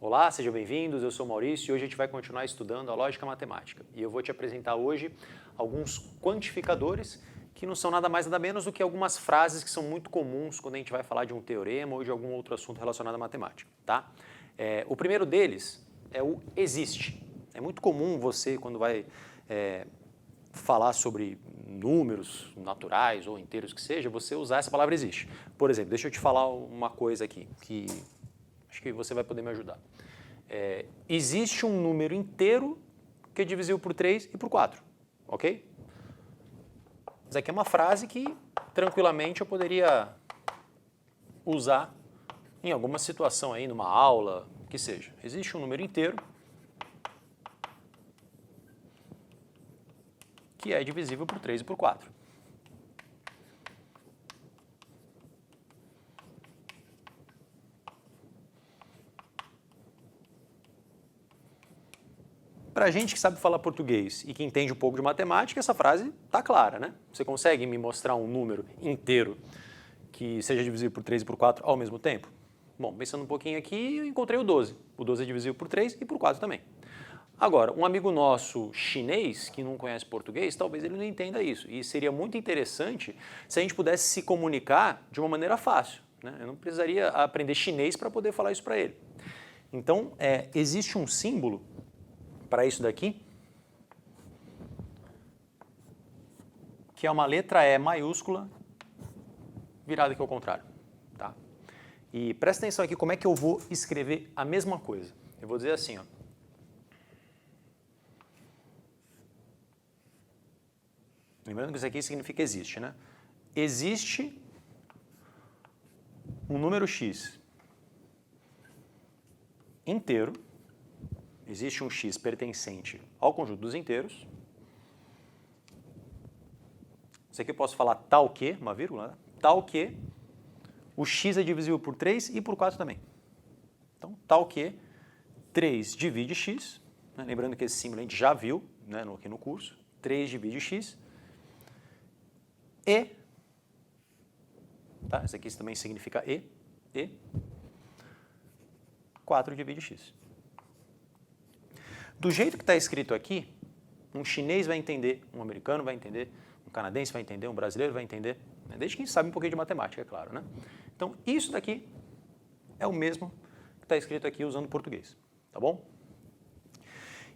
Olá, sejam bem-vindos, eu sou o Maurício e hoje a gente vai continuar estudando a lógica matemática. E eu vou te apresentar hoje alguns quantificadores que não são nada mais nada menos do que algumas frases que são muito comuns quando a gente vai falar de um teorema ou de algum outro assunto relacionado à matemática, tá? O primeiro deles é o existe. É muito comum você, quando vai falar sobre números naturais ou inteiros que seja, você usar essa palavra existe. Por exemplo, deixa eu te falar uma coisa aqui que acho que você vai poder me ajudar. Existe um número inteiro que é divisível por 3 e por 4, ok? Isso aqui é uma frase que tranquilamente eu poderia usar em alguma situação aí, numa aula, que seja. Existe um número inteiro que é divisível por 3 e por 4. Para a gente que sabe falar português e que entende um pouco de matemática, essa frase está clara, né? Você consegue me mostrar um número inteiro que seja divisível por 3 e por 4 ao mesmo tempo? Bom, pensando um pouquinho aqui, eu encontrei o 12. O 12 é divisível por 3 e por 4 também. Agora, um amigo nosso chinês, que não conhece português, talvez ele não entenda isso. E seria muito interessante se a gente pudesse se comunicar de uma maneira fácil, né? Eu não precisaria aprender chinês para poder falar isso para ele. Então, existe um símbolo para isso daqui, que é uma letra E maiúscula virada aqui ao contrário, tá? E presta atenção aqui como é que eu vou escrever a mesma coisa. Eu vou dizer assim, ó. Lembrando que isso aqui significa existe, né? Existe um número x inteiro. Existe um x pertencente ao conjunto dos inteiros. Isso aqui eu posso falar tal que, uma vírgula, né? Tal que o x é divisível por 3 e por 4 também. Então, tal que 3 divide x, né? Lembrando que esse símbolo a gente já viu, né, aqui no curso. 3 divide x e, tá? Isso aqui também significa e 4 divide x. Do jeito que está escrito aqui, um chinês vai entender, um americano vai entender, um canadense vai entender, um brasileiro vai entender, né? Desde que sabe um pouquinho de matemática, é claro, né? Então, isso daqui é o mesmo que está escrito aqui usando português, tá bom?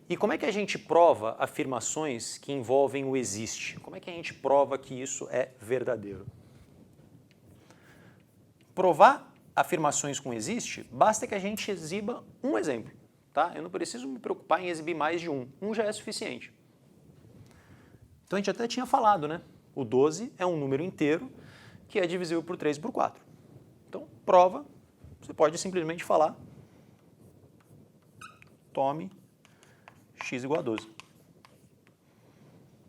E como é que a gente prova afirmações que envolvem o existe? Como é que a gente prova que isso é verdadeiro? Provar afirmações com existe, basta que a gente exiba um exemplo. Tá? Eu não preciso me preocupar em exibir mais de um. Um já é suficiente. Então a gente até tinha falado, né? O 12 é um número inteiro que é divisível por 3 e por 4. Então, prova, você pode simplesmente falar tome x igual a 12.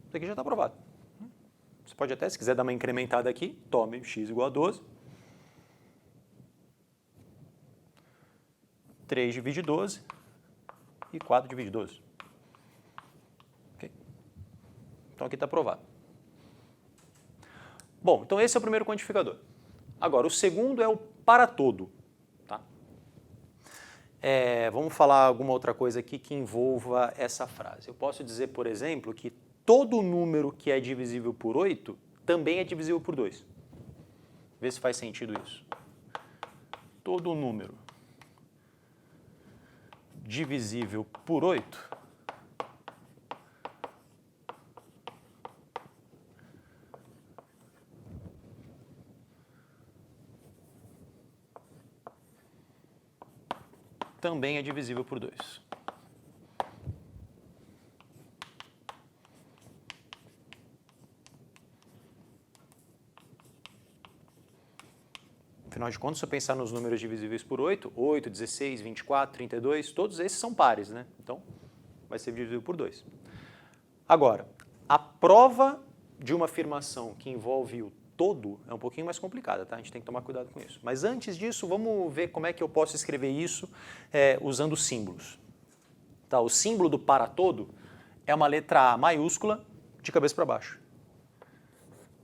Isso aqui já está provado. Você pode até, se quiser dar uma incrementada aqui, tome x igual a 12. 3 divide 12. E 4 divide 12. Okay. Então aqui está aprovado. Bom, então esse é o primeiro quantificador. Agora, o segundo é o para todo. Tá? Vamos falar alguma outra coisa aqui que envolva essa frase. Eu posso dizer, por exemplo, que todo número que é divisível por 8 também é divisível por 2. Vê se faz sentido isso. Todo número divisível por 8 também é divisível por 2. Afinal de contas, se eu pensar nos números divisíveis por 8, 8, 16, 24, 32, todos esses são pares, né? Então, vai ser divisível por 2. Agora, a prova de uma afirmação que envolve o todo é um pouquinho mais complicada, tá? A gente tem que tomar cuidado com isso. Mas antes disso, vamos ver como é que eu posso escrever isso usando símbolos. Tá? O símbolo do para todo é uma letra A maiúscula de cabeça para baixo.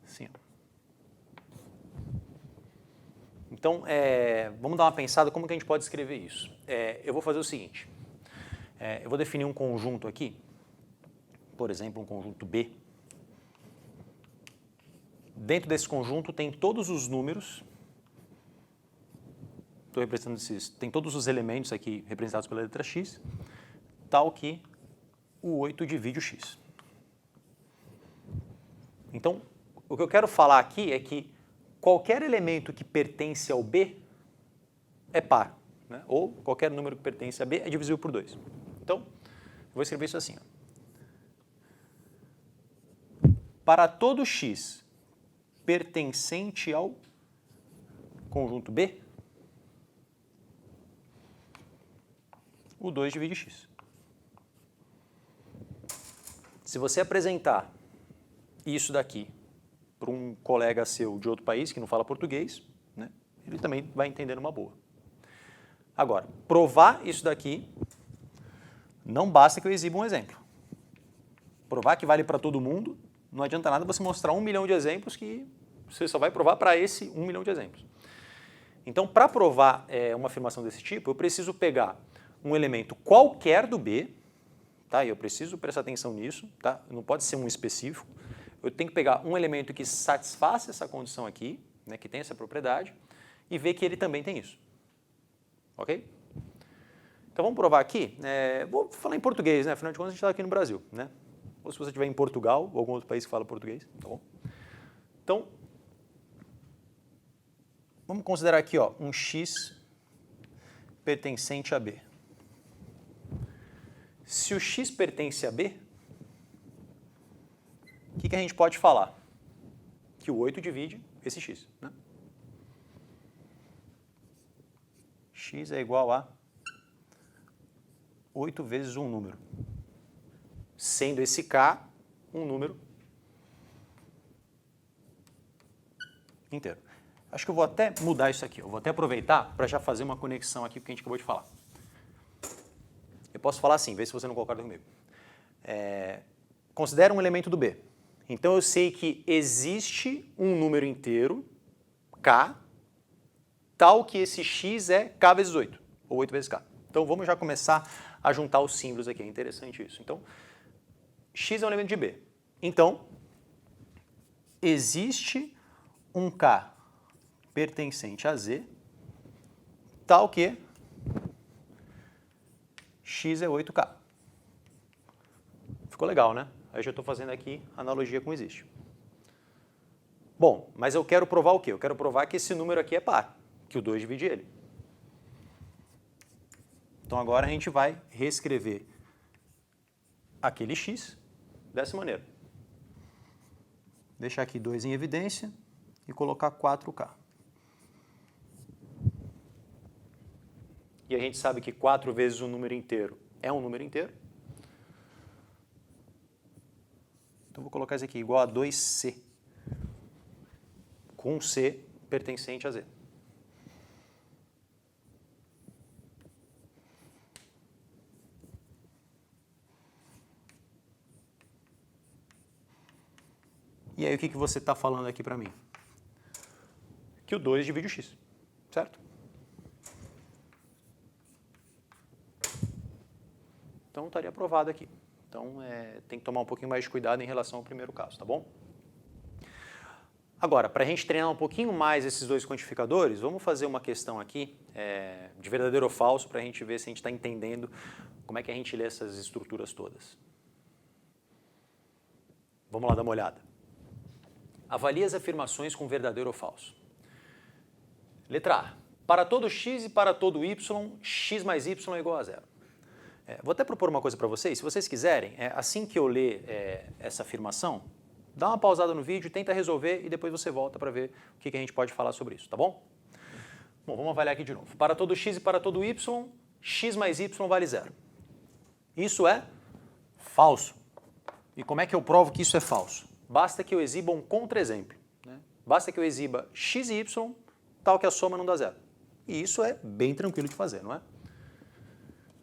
Assim, ó. Então, vamos dar uma pensada como que a gente pode escrever isso. Eu vou fazer o seguinte, eu vou definir um conjunto aqui, por exemplo, um conjunto B. Dentro desse conjunto tem todos os números, estou representando tem todos os elementos aqui representados pela letra X, tal que o 8 divide o X. Então, o que eu quero falar aqui é que qualquer elemento que pertence ao B é par, né? Ou qualquer número que pertence a B é divisível por 2. Então, eu vou escrever isso assim. Ó. Para todo X pertencente ao conjunto B, o 2 divide X. Se você apresentar isso daqui para um colega seu de outro país que não fala português, né, ele também vai entender numa boa. Agora, provar isso daqui, não basta que eu exiba um exemplo. Provar que vale para todo mundo, não adianta nada você mostrar 1 milhão de exemplos que você só vai provar para esse 1 milhão de exemplos. Então, para provar uma afirmação desse tipo, eu preciso pegar um elemento qualquer do B, tá? E eu preciso prestar atenção nisso, tá? Não pode ser um específico. Eu tenho que pegar um elemento que satisfaça essa condição aqui, né, que tem essa propriedade, e ver que ele também tem isso. Ok? Então vamos provar aqui. Vou falar em português, né? Afinal de contas a gente está aqui no Brasil, né? Ou se você estiver em Portugal, ou algum outro país que fala português, tá bom? Então, vamos considerar aqui, ó, um X pertencente a B. Se o X pertence a B, o que a gente pode falar? Que o 8 divide esse X, né? X é igual a 8 vezes um número. Sendo esse K um número inteiro. Acho que eu vou até mudar isso aqui. Eu vou até aproveitar para já fazer uma conexão aqui com o que a gente acabou de falar. Eu posso falar assim, vê se você não concorda comigo. Considera um elemento do B. Então eu sei que existe um número inteiro, K, tal que esse X é K vezes 8, ou 8 vezes K. Então vamos já começar a juntar os símbolos aqui, é interessante isso. Então, X é um elemento de B. Então, existe um K pertencente a Z, tal que X é 8K. Ficou legal, né? Aí eu já estou fazendo aqui analogia com existe. Bom, mas eu quero provar o quê? Eu quero provar que esse número aqui é par, que o 2 divide ele. Então agora a gente vai reescrever aquele X dessa maneira. Deixar aqui 2 em evidência e colocar 4K. E a gente sabe que 4 vezes um número inteiro é um número inteiro. Então vou colocar isso aqui igual a 2C, com C pertencente a Z. E aí o que você está falando aqui para mim? Que o 2 divide o X, certo? Então estaria aprovado aqui. Então tem que tomar um pouquinho mais de cuidado em relação ao primeiro caso, tá bom? Agora, para a gente treinar um pouquinho mais esses dois quantificadores, vamos fazer uma questão aqui de verdadeiro ou falso para a gente ver se a gente está entendendo como é que a gente lê essas estruturas todas. Vamos lá dar uma olhada. Avalie as afirmações com verdadeiro ou falso. Letra A. Para todo x e para todo y, x mais y é igual a zero. Vou até propor uma coisa para vocês. Se vocês quiserem, assim que eu ler essa afirmação, dá uma pausada no vídeo, tenta resolver e depois você volta para ver o que a gente pode falar sobre isso, tá bom? Bom, vamos avaliar aqui de novo. Para todo x e para todo y, x mais y vale zero. Isso é falso. E como é que eu provo que isso é falso? Basta que eu exiba um contra-exemplo, né? Basta que eu exiba x e y, tal que a soma não dá zero. E isso é bem tranquilo de fazer, não é?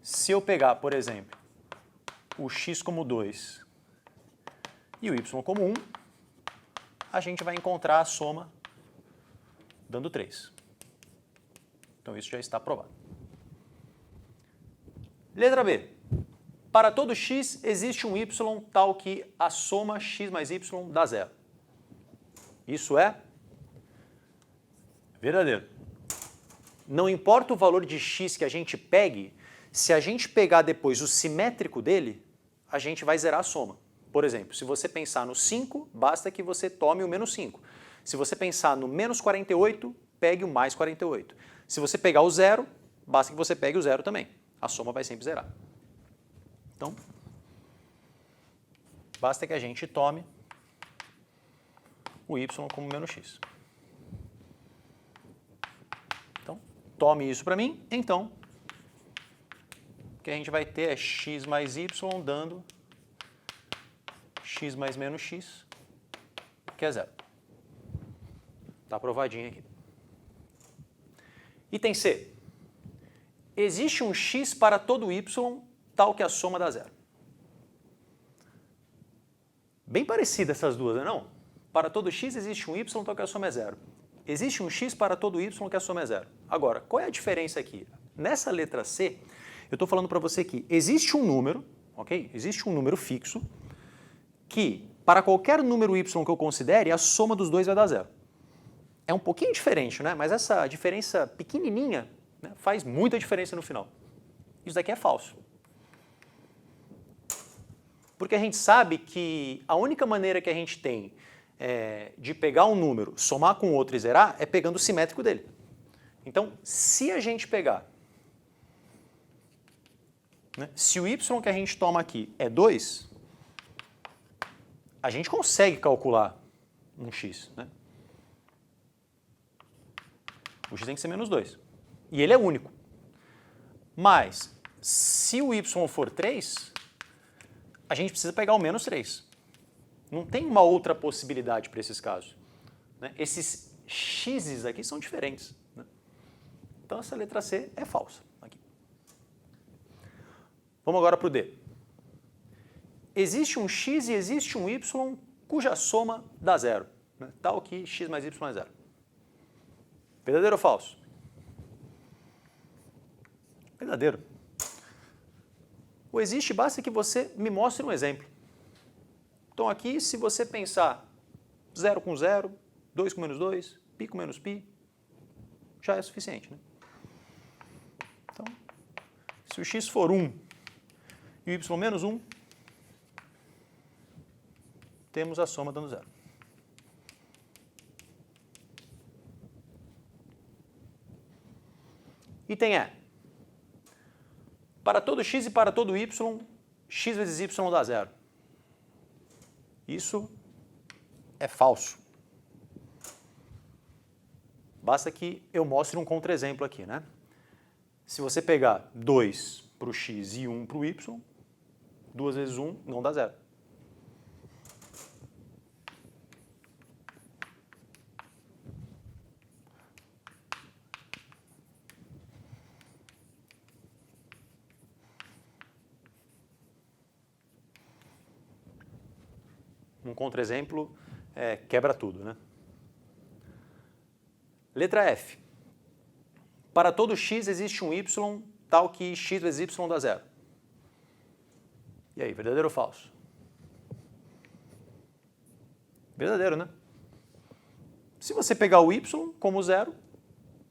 Se eu pegar, por exemplo, o x como 2 e o y como 1, a gente vai encontrar a soma dando 3. Então isso já está provado. Letra B. Para todo x existe um y tal que a soma x mais y dá zero. Isso é verdadeiro. Não importa o valor de x que a gente pegue, se a gente pegar depois o simétrico dele, a gente vai zerar a soma. Por exemplo, se você pensar no 5, basta que você tome o menos 5. Se você pensar no menos 48, pegue o mais 48. Se você pegar o zero, basta que você pegue o zero também. A soma vai sempre zerar. Então, basta que a gente tome o y como menos x. Então, tome isso para mim. Então, o que a gente vai ter é x mais y dando x mais menos x, que é zero. Está aprovadinho aqui. Item C. Existe um x para todo y tal que a soma dá zero. Bem parecida essas duas, não é não? Para todo x existe um y tal que a soma é zero. Existe um x para todo y que a soma é zero. Agora, qual é a diferença aqui? Nessa letra C, eu estou falando para você que existe um número, ok? Existe um número fixo que, para qualquer número y que eu considere, a soma dos dois vai dar zero. É um pouquinho diferente, né? Mas essa diferença pequenininha, né, faz muita diferença no final. Isso daqui é falso. Porque a gente sabe que a única maneira que a gente tem de pegar um número, somar com outro e zerar, é pegando o simétrico dele. Então, se a gente pegar, né, se o y que a gente toma aqui é 2, a gente consegue calcular um x, né? O x tem que ser menos 2. E ele é único. Mas, se o y for 3, a gente precisa pegar o menos 3. Não tem uma outra possibilidade para esses casos, né? Esses x's aqui são diferentes, né? Então, essa letra C é falsa. Aqui. Vamos agora para o D. Existe um x e existe um y cuja soma dá zero, né? Tal que x mais y é zero. Verdadeiro ou falso? Verdadeiro. O existe basta que você me mostre um exemplo. Então aqui, se você pensar 0 com 0, 2 com menos 2, π com menos π, já é suficiente, né? Então, se o x for 1 e o y menos 1, temos a soma dando zero. Item E. Para todo x e para todo y, x vezes y dá zero. Isso é falso. Basta que eu mostre um contra-exemplo aqui, né? Se você pegar 2 para o x e 1 para o y, 2 vezes 1 não dá zero. Um contra-exemplo quebra tudo, né? Letra F. Para todo x existe um y tal que x vezes y dá zero. E aí, verdadeiro ou falso? Verdadeiro, né? Se você pegar o y como zero,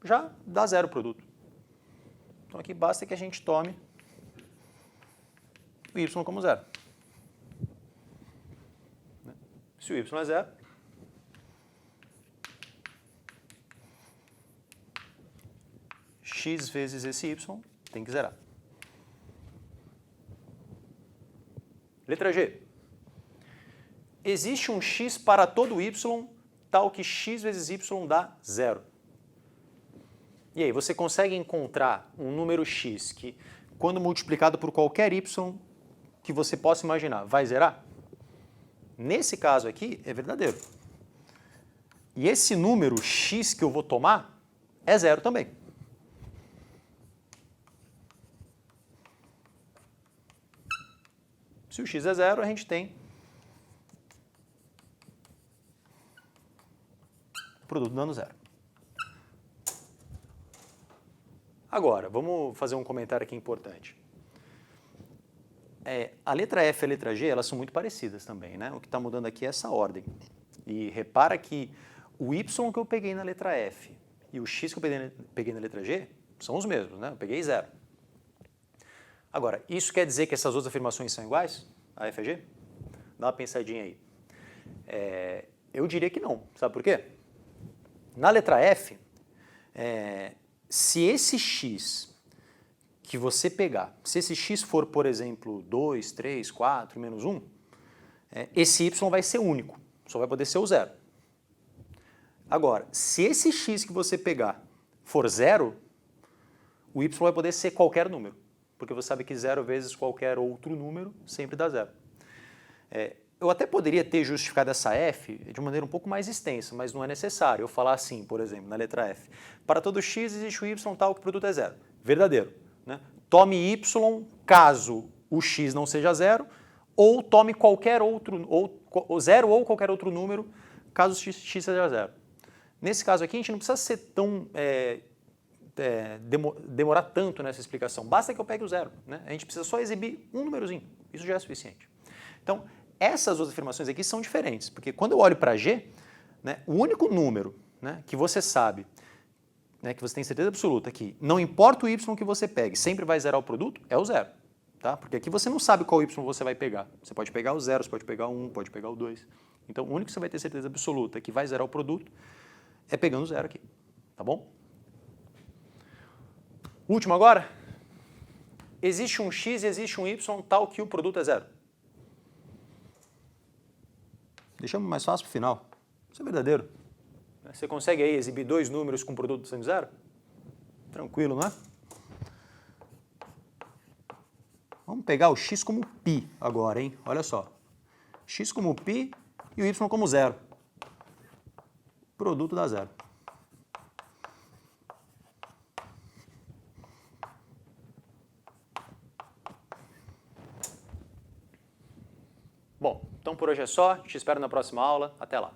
já dá zero o produto. Então aqui basta que a gente tome o y como zero. Se o y é zero, x vezes esse y tem que zerar. Letra G. Existe um x para todo y tal que x vezes y dá zero. E aí, você consegue encontrar um número x que, quando multiplicado por qualquer y que você possa imaginar, vai zerar? Nesse caso aqui, é verdadeiro. E esse número x que eu vou tomar é zero também. Se o x é zero, a gente tem o produto dando zero. Agora, vamos fazer um comentário aqui importante. A letra F e a letra G, elas são muito parecidas também, né? O que está mudando aqui é essa ordem. E repara que o Y que eu peguei na letra F e o X que eu peguei na letra G são os mesmos, né? Eu peguei 0. Agora, isso quer dizer que essas outras afirmações são iguais? A F e a G? Dá uma pensadinha aí. Eu diria que não. Sabe por quê? Na letra F, se esse X que você pegar, se esse X for, por exemplo, 2, 3, 4, menos 1, esse Y vai ser único, só vai poder ser o 0. Agora, se esse X que você pegar for 0, o Y vai poder ser qualquer número, porque você sabe que 0 vezes qualquer outro número sempre dá 0. Eu até poderia ter justificado essa F de maneira um pouco mais extensa, mas não é necessário eu falar assim, por exemplo, na letra F. Para todo X existe o Y tal que o produto é 0. Verdadeiro. Né? Tome Y caso o X não seja 0, ou tome qualquer outro, ou 0 ou qualquer outro número caso o X seja 0. Nesse caso aqui, a gente não precisa ser tão demorar tanto nessa explicação. Basta que eu pegue o 0. Né? A gente precisa só exibir um númerozinho. Isso já é suficiente. Então, essas duas afirmações aqui são diferentes, porque quando eu olho para G, né, o único número, né, que você sabe, né, que você tem certeza absoluta que não importa o Y que você pegue, sempre vai zerar o produto, é o 0. Tá? Porque aqui você não sabe qual Y você vai pegar. Você pode pegar o 0, você pode pegar o 1, pode pegar o 2. Então, o único que você vai ter certeza absoluta que vai zerar o produto é pegando o 0 aqui. Tá bom? Último agora. Existe um X e existe um Y tal que o produto é 0. Deixamos mais fácil para o final. Isso é verdadeiro. Você consegue aí exibir dois números com produto sendo 0? Tranquilo, não é? Vamos pegar o x como π agora, hein? Olha só. X como π e o y como 0. Produto dá 0. Bom, então por hoje é só. Te espero na próxima aula. Até lá.